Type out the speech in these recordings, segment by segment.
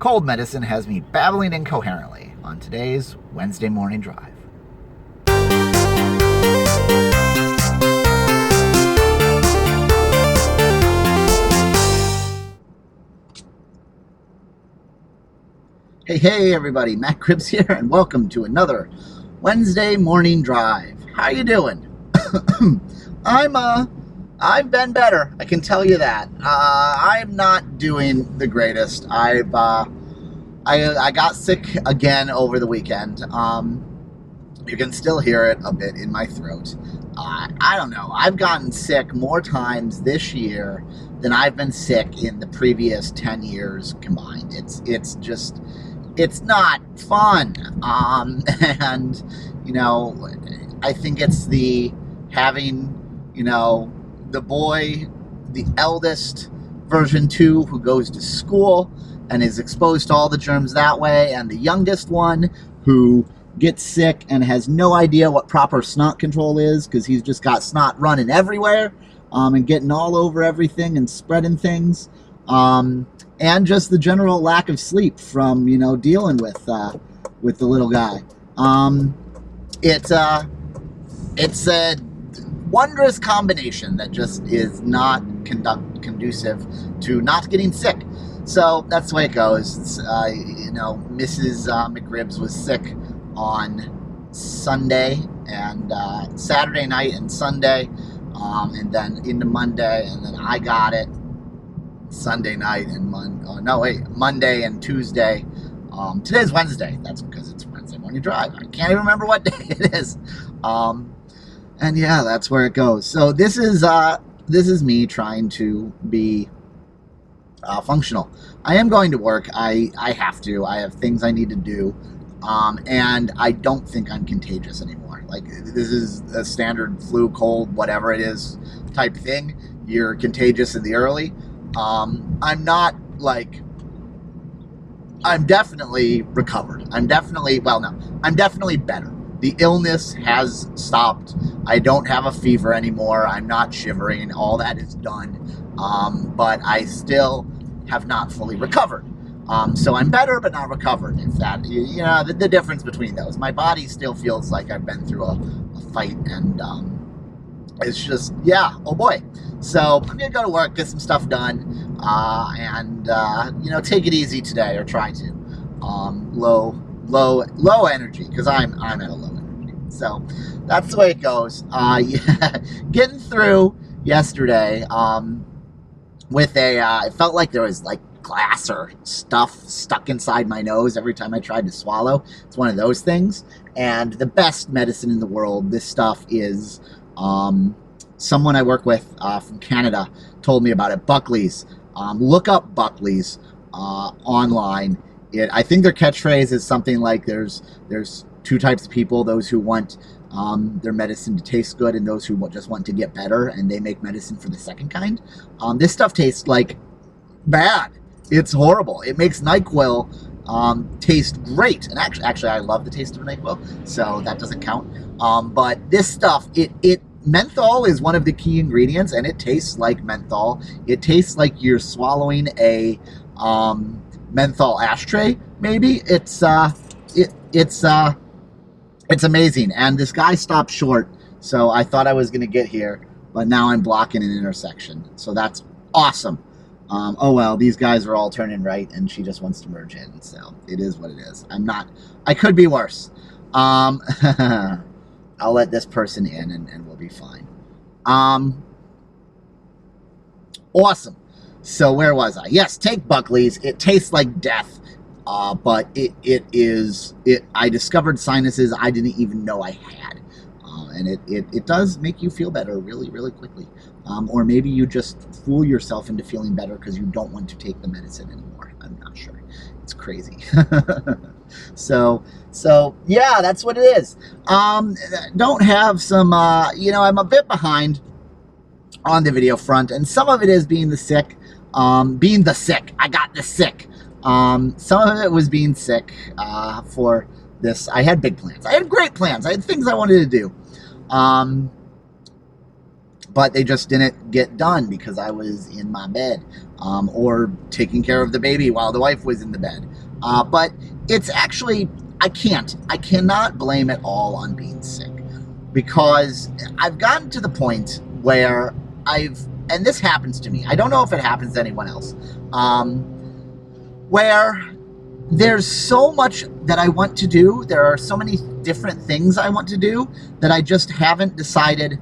Cold medicine has me babbling incoherently on today's Wednesday morning drive. Hey everybody, Matt Cribbs here, and welcome to another Wednesday morning drive. How you doing? I've been better, I can tell you that. I'm not doing the greatest. I got sick again over the weekend. You can still hear it a bit in my throat. I don't know. I've gotten sick more times this year than I've been sick in the previous 10 years combined. It's not fun. And, you know, I think it's the having, you know, the boy, the eldest version 2 who goes to school and is exposed to all the germs that way, and the youngest one who gets sick and has no idea what proper snot control is because he's just got snot running everywhere and getting all over everything and spreading things, and just the general lack of sleep from, you know, dealing with the little guy. It's a wondrous combination that just is not conducive to not getting sick. So that's the way it goes. You know, Mrs. McRibs was sick on Sunday and Saturday night and Sunday, and then into Monday, and then I got it Sunday night and Monday and Tuesday. Today's Wednesday. That's because it's Wednesday morning drive. I can't even remember what day it is. And yeah, that's where it goes. So this is me trying to be functional. I am going to work. I have to. I have things I need to do. And I don't think I'm contagious anymore. Like, this is a standard flu, cold, whatever it is type thing. You're contagious in the early. I'm not, like, I'm definitely recovered. I'm definitely better. The illness has stopped. I don't have a fever anymore. I'm not shivering. All that is done. But I still have not fully recovered. So I'm better, but not recovered. If that, you know, the difference between those. My body still feels like I've been through a fight, and it's just, yeah, oh boy. So I'm gonna go to work, get some stuff done, and you know, take it easy today, or try to. Low energy, because I'm at a low energy. So that's the way it goes. Yeah, getting through yesterday with it felt like there was like glass or stuff stuck inside my nose every time I tried to swallow. It's one of those things. And the best medicine in the world, this stuff is, someone I work with from Canada told me about it. Buckley's. Look up Buckley's online. I think their catchphrase is something like there's two types of people: those who want their medicine to taste good, and those who just want to get better, and they make medicine for the second kind. This stuff tastes like bad. It's horrible. It makes NyQuil taste great, and actually I love the taste of NyQuil, so that doesn't count. But this stuff, menthol is one of the key ingredients, and it tastes like menthol. It tastes like you're swallowing a menthol ashtray, maybe. It's amazing. And this guy stopped short, so I thought I was gonna get here, but now I'm blocking an intersection, so that's awesome. Oh well, these guys are all turning right, and she just wants to merge in, so it is what it is. I could be worse. I'll let this person in, and we'll be fine. Awesome. So where was I? Yes, take Buckley's. It tastes like death, but I discovered sinuses I didn't even know I had, and it does make you feel better really, really quickly. Or maybe you just fool yourself into feeling better because you don't want to take the medicine anymore. I'm not sure. It's crazy. So yeah, that's what it is. Don't have some, you know, I'm a bit behind on the video front, and some of it is being the sick. I got the sick. Some of it was being sick for this. I had big plans. I had great plans. I had things I wanted to do. but they just didn't get done because I was in my bed, or taking care of the baby while the wife was in the bed. But it's actually, I cannot blame it all on being sick, because I've gotten to the point where and this happens to me, I don't know if it happens to anyone else, where there's so much that I want to do, there are so many different things I want to do, that I just haven't decided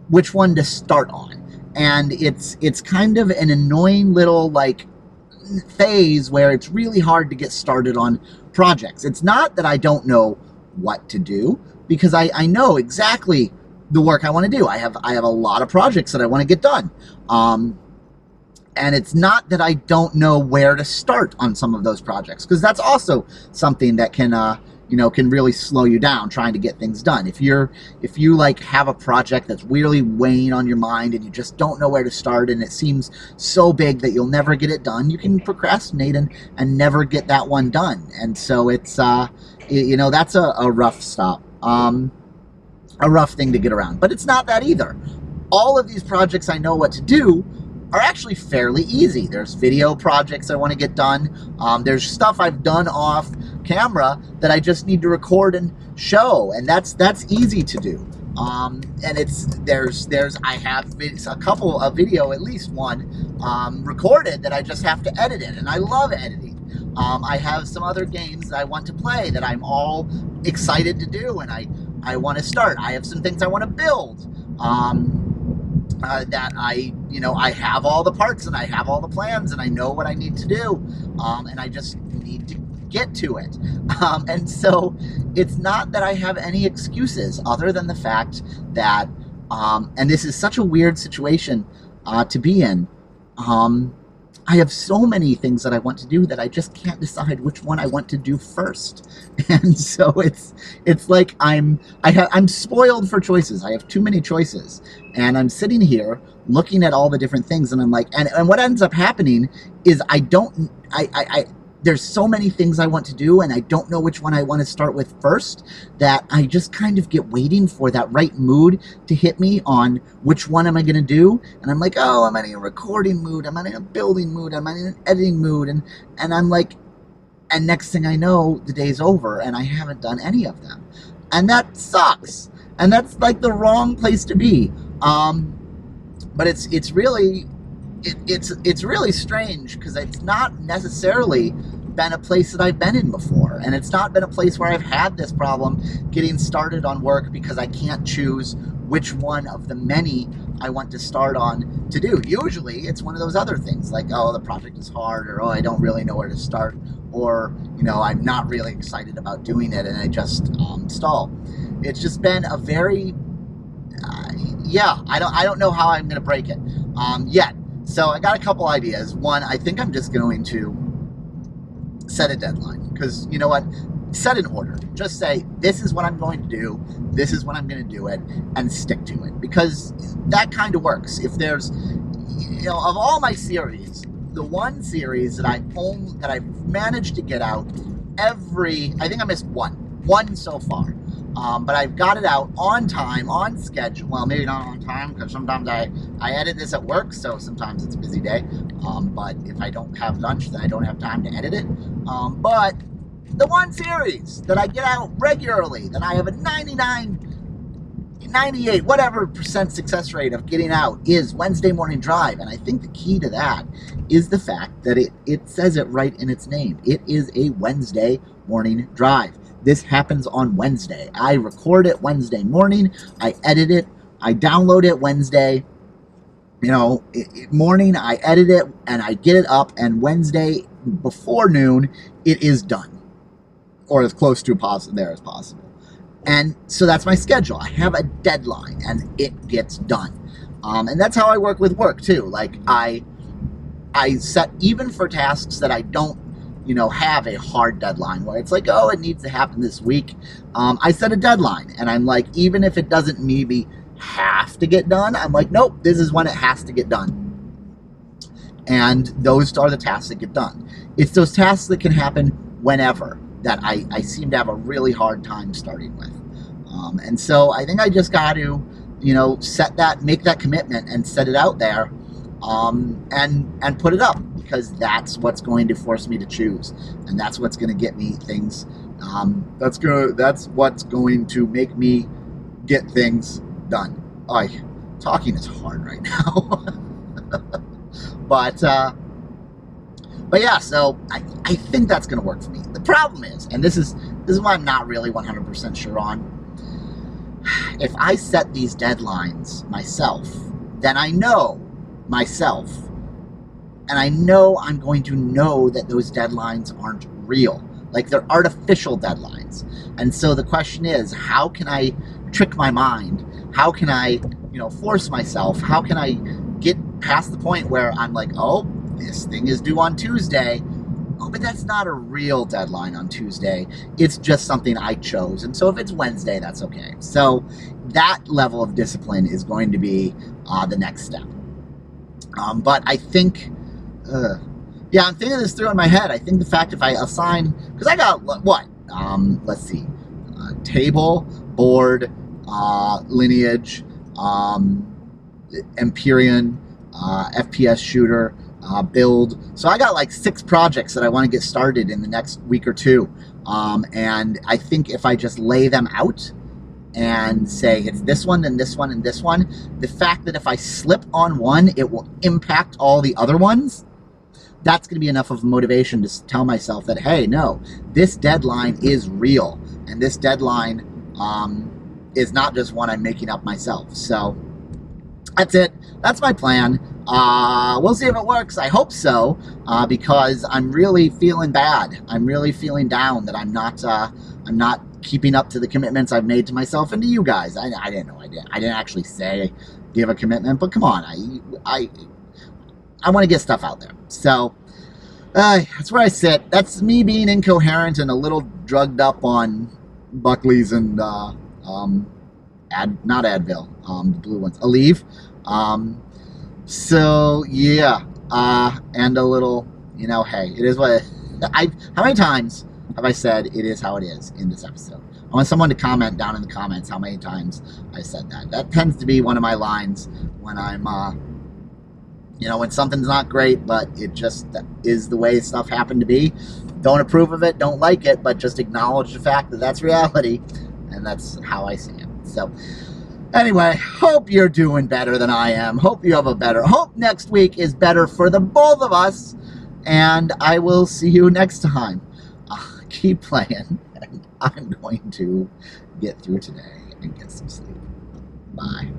which one to start on. And it's kind of an annoying little like phase where it's really hard to get started on projects. It's not that I don't know what to do, because I know exactly the work I want to do. I have a lot of projects that I want to get done. And it's not that I don't know where to start on some of those projects, because that's also something that can can really slow you down trying to get things done. If you like have a project that's really weighing on your mind and you just don't know where to start, and it seems so big that you'll never get it done, you can procrastinate and never get that one done. And so it's that's a rough stop, a rough thing to get around. But it's not that either. All of these projects I know what to do are actually fairly easy. There's video projects I want to get done. There's stuff I've done off camera that I just need to record and show, and that's easy to do. And I have a couple of video, at least one, recorded that I just have to edit it, and I love editing. I have some other games that I want to play that I'm all excited to do, and I want to start. I have some things I want to build. That I have all the parts and I have all the plans and I know what I need to do, and I just need to get to it. And so it's not that I have any excuses other than the fact that, and this is such a weird situation to be in, I have so many things that I want to do that I just can't decide which one I want to do first. And so it's like I'm spoiled for choices. I have too many choices. And I'm sitting here looking at all the different things, and I'm like, and what ends up happening is there's so many things I want to do, and I don't know which one I want to start with first, that I just kind of get waiting for that right mood to hit me on which one am I going to do. And I'm like, oh, am I in a recording mood? Am I in a building mood? Am I in an editing mood? And I'm like, and next thing I know, the day's over, and I haven't done any of them. And that sucks. And that's like the wrong place to be. But it's really strange, because it's not necessarily been a place that I've been in before, and it's not been a place where I've had this problem getting started on work because I can't choose which one of the many I want to start on to do. Usually it's one of those other things like, oh, the project is hard, or oh, I don't really know where to start, or I'm not really excited about doing it and I just stall. It's just been a very I don't know how I'm going to break it yet. So I got a couple ideas. One, I think I'm just going to set a deadline, because you know what? Set an order. Just say, this is what I'm going to do, this is when I'm going to do it, and stick to it, because that kind of works. If there's, of all my series, the one series that I've managed to get out I think I missed one so far. But I've got it out on time, on schedule. Well, maybe not on time, because sometimes I edit this at work, so sometimes it's a busy day. But if I don't have lunch, then I don't have time to edit it. But the one series that I get out regularly, that I have a 98, whatever percent success rate of getting out, is Wednesday Morning Drive. And I think the key to that is the fact that it says it right in its name. It is a Wednesday morning drive. This happens on Wednesday. I record it Wednesday morning. I edit it. I download it Wednesday. Morning, I edit it and I get it up. And Wednesday before noon, it is done, or as close to there as possible. And so that's my schedule. I have a deadline, and it gets done. And that's how I work with work too. Like I set, even for tasks that I don't have a hard deadline where it's like, oh, it needs to happen this week. I set a deadline, and I'm like, even if it doesn't maybe have to get done, I'm like, nope, this is when it has to get done. And those are the tasks that get done. It's those tasks that can happen whenever that I seem to have a really hard time starting with. And so I think I just got to you know, make that commitment and set it out there, and put it up, because that's what's going to force me to choose, and that's what's going to get me things. That's what's going to make me get things done. Talking is hard right now. But yeah, so I think that's going to work for me. The problem is, and this is why I'm not really 100% sure on, if I set these deadlines myself, then I know myself, and I know I'm going to know that those deadlines aren't real. Like, they're artificial deadlines. And so the question is, how can I trick my mind? How can I, you know, force myself? How can I get past the point where I'm like, oh, this thing is due on Tuesday. Oh, but that's not a real deadline on Tuesday. It's just something I chose. And so if it's Wednesday, that's okay. So that level of discipline is going to be the next step. But I think, yeah, I'm thinking this through in my head. I think the fact if I assign, because I got, what? Let's see. Table, board, lineage, Empyrean, FPS shooter, build. So I got like 6 projects that I want to get started in the next week or two. And I think if I just lay them out and say it's this one, then this one, and this one, the fact that if I slip on one, it will impact all the other ones, that's going to be enough of motivation to tell myself that, hey, no, this deadline is real. And this deadline is not just one I'm making up myself. So that's it. That's my plan. We'll see if it works. I hope so, because I'm really feeling bad. I'm really feeling down that I'm not keeping up to the commitments I've made to myself and to you guys. I didn't know. I didn't actually say give a commitment, but come on. I want to get stuff out there. So that's where I sit. That's me being incoherent and a little drugged up on Buckley's and not Advil, the blue ones, Aleve. So yeah, and a little, you know, hey, it is what how many times have I said it is how it is in this episode? I want someone to comment down in the comments how many times I said that. That tends to be one of my lines when I'm, you know, when something's not great, but it just is the way stuff happened to be. Don't approve of it, don't like it, but just acknowledge the fact that that's reality, and that's how I see it. So anyway, hope you're doing better than I am. Hope you have hope next week is better for the both of us, and I will see you next time. Keep playing, and I'm going to get through today and get some sleep. Bye.